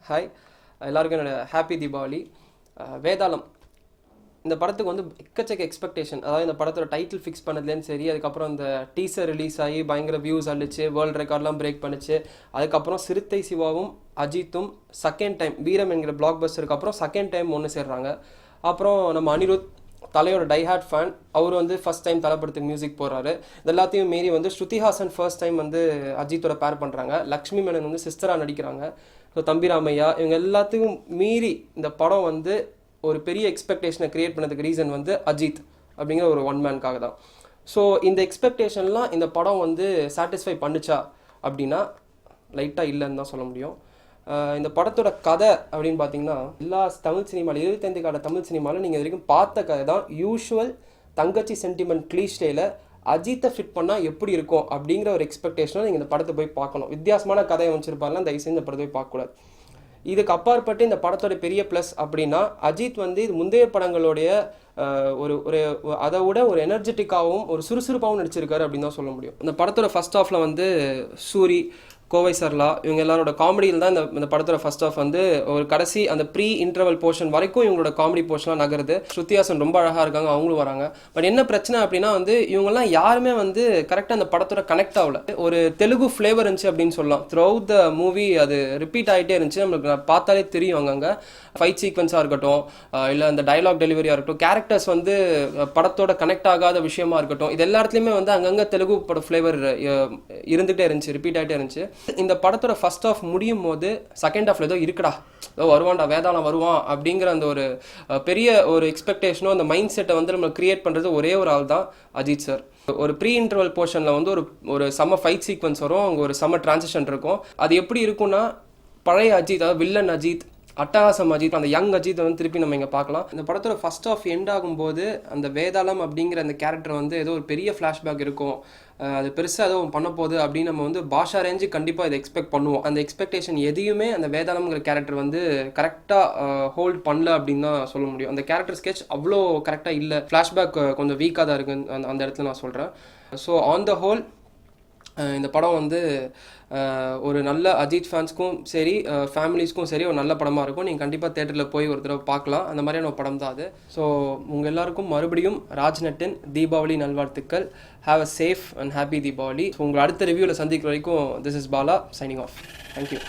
Hi, எல்லாருக்கும் என்னோட happy Deepavali. வேதாளம் இந்த படத்துக்கு வந்து எக்கச்சக்க எக்ஸ்பெக்டேஷன். அதாவது இந்த படத்தோட டைட்டில் ஃபிக்ஸ் பண்ணதுலேன்னு சரி, அதுக்கப்புறம் இந்த டீசர் ரிலீஸ் ஆகி பயங்கர வியூஸ் அழிச்சு வேர்ல்டு ரெக்கார்ட்லாம் பிரேக் பண்ணிச்சு. அதுக்கப்புறம் சிறுத்தை சிவாவும் அஜித்தும் செகண்ட் டைம் வீரம் என்கிற பிளாக் பஸ்டருக்கு அப்புறம் செகண்ட் டைம் ஒன்று சேர்றாங்க. அப்புறம் நம்ம அனிருத் தலையோட டைஹார்ட் ஃபேன், அவர் வந்து ஃபர்ஸ்ட் டைம் தலைப்படத்துக்கு மியூசிக் போடுறாரு. இது எல்லாத்தையும் மீறி வந்து ஸ்ருதிஹாசன் ஃபர்ஸ்ட் டைம் வந்து அஜித்தோட பேர் பண்ணுறாங்க. லக்ஷ்மி மேனன் வந்து சிஸ்டராக நடிக்கிறாங்க. ஸோ தம்பிராமையா இவங்க எல்லாத்தையும் மீறி இந்த படம் வந்து ஒரு பெரிய எக்ஸ்பெக்டேஷனை க்ரியேட் பண்ணதுக்கு ரீசன் வந்து அஜித் அப்படிங்கிற ஒரு ஒன் மேனுக்காக தான். ஸோ இந்த எக்ஸ்பெக்டேஷன்லாம் இந்த படம் வந்து சாட்டிஸ்ஃபை பண்ணுச்சா அப்படின்னா லைட்டாக இல்லைன்னு தான் சொல்ல முடியும். இந்த படத்தோட கதை அப்படின்னு பார்த்தீங்கன்னா எல்லா தமிழ் சினிமாவில் 25 கால தமிழ் சினிமாவில் நீங்கள் இது வரைக்கும் பார்த்த கதை தான் யூஷுவல் தங்கச்சி சென்டிமெண்ட் க்ளீஷ்டேல அஜித்தை ஃபிட் பண்ணால் எப்படி இருக்கும் அப்படிங்கிற ஒரு எக்ஸ்பெக்டேஷனை நீங்கள் இந்த படத்தை போய் பார்க்கணும். வித்தியாசமான கதையை வச்சுருப்பாருலாம், தயவுசெய்து இந்த படத்தை போய் பார்க்கக்கூடாது. இதுக்கு அப்பாற்பட்டு இந்த படத்தோட பெரிய ப்ளஸ் அப்படின்னா அஜித் வந்து இது முந்தைய படங்களுடைய ஒரு ஒரு அதை விட ஒரு எனர்ஜெட்டிக்காகவும் ஒரு சுறுசுறுப்பாகவும் நடிச்சிருக்காரு அப்படின்னு தான் சொல்ல முடியும். இந்த படத்தோட ஃபர்ஸ்ட் ஹாஃபில் வந்து சூரி, கோவை சர்லா இவங்க எல்லாரோட காமெடியில் தான் இந்த படத்தோட ஃபர்ஸ்ட் ஆஃப் வந்து ஒரு கடைசி அந்த ப்ரீ இன்டர்வல் போர்ஷன் வரைக்கும் இவங்களோட காமெடி போர்ஷன்லாம் நகருது. ஸ்ருதிஹாசன் ரொம்ப அழகாக இருக்காங்க, அவங்களும் வராங்க. பட் என்ன பிரச்சனை அப்படின்னா வந்து இவங்கெல்லாம் யாருமே வந்து கரெக்டாக அந்த படத்தோட கனெக்ட் ஆகல. ஒரு தெலுங்கு ஃப்ளேவர் இருந்துச்சு அப்படின்னு சொல்லலாம். த்ரூ அவுட் த மூவி அது ரிப்பீட் ஆகிட்டே இருந்துச்சு. நம்மளுக்கு பார்த்தாலே தெரியும் அங்கங்கே ஃபைட் சீக்வன்ஸாக இருக்கட்டும், இல்லை அந்த டைலாக் டெலிவரியாக இருக்கட்டும், கேரக்டர்ஸ் வந்து படத்தோட கனெக்ட் ஆகாத விஷயமா இருக்கட்டும், இது எல்லா இடத்துலையுமே வந்து அங்கங்கே தெலுங்கு பட ஃப்ளேவர் இருந்துகிட்டே இருந்துச்சு, ரிப்பீட் ஆகிட்டே இருந்துச்சு. இந்த படத்தோட ஃபர்ஸ்ட் ஆஃப் முடியும் போது செகண்ட் ஆஃப்ல ஏதோ இருக்குடா, ஏதோ வருவான்டா, வேதாளம் வருவான் அப்படிங்கிற அந்த ஒரு பெரிய ஒரு எக்ஸ்பெக்டேஷனோ அந்த மைண்ட் செட்டை வந்து நம்ம கிரியேட் பண்ணுறது ஒரே ஒரு ஆள் தான் அஜித் சார். ஒரு ப்ரீ இன்டர்வல் போர்ஷனில் வந்து ஒரு செம்ம ஃபைட் சீக்வன்ஸ் வரும், அங்கே ஒரு செம்ம டிரான்சிஷன் இருக்கும். அது எப்படி இருக்குன்னா பழைய அஜித், அதாவது வில்லன் அஜித், அட்டகாசம் அஜித், அந்த யங் அஜித் வந்து திருப்பி நம்ம இங்கே பார்க்கலாம். இந்த படத்தோட ஃபர்ஸ்ட் ஆஃப் எண்ட் ஆகும்போது அந்த வேதாளம் அப்படிங்கிற அந்த கேரக்டர் வந்து ஏதோ ஒரு பெரிய ஃப்ளாஷ்பேக் இருக்கும், அது பெருசாக ஏதோ பண்ண போகுது அப்படின்னு நம்ம வந்து பாஷா ரேஞ்சு கண்டிப்பாக இதை எக்ஸ்பெக்ட் பண்ணுவோம். அந்த எக்ஸ்பெக்டேஷன் எதையுமே அந்த வேதாளம்ங்கிற கேரக்டர் வந்து கரெக்டாக ஹோல்ட் பண்ணல அப்படின்னு தான் சொல்ல முடியும். அந்த கேரக்டர் ஸ்கெட்ச் அவ்வளோ கரெக்டாக இல்லை, ஃப்ளாஷ்பேக் கொஞ்சம் வீக்காக தான் இருக்குது அந்த இடத்துல நான் சொல்கிறேன். ஸோ ஆன் த ஹோல் இந்த படம் வந்து ஒரு நல்ல அஜித் ஃபேன்ஸ்க்கும் சரி ஃபேமிலிஸ்க்கும் சரி ஒரு நல்ல படமாக இருக்கும். நீங்கள் கண்டிப்பாக தேட்டரில் போய் ஒரு தடவை பார்க்கலாம். அந்த மாதிரியான ஒரு படம் தான் அது. ஸோ உங்கள் எல்லாருக்கும் மறுபடியும் ராஜ்நட்டின் தீபாவளி நல்வாழ்த்துக்கள். Have a safe and happy Deepavali. So உங்களை அடுத்த ரிவ்யூவில் சந்திக்கிற வரைக்கும் this is Bala signing off. Thank you.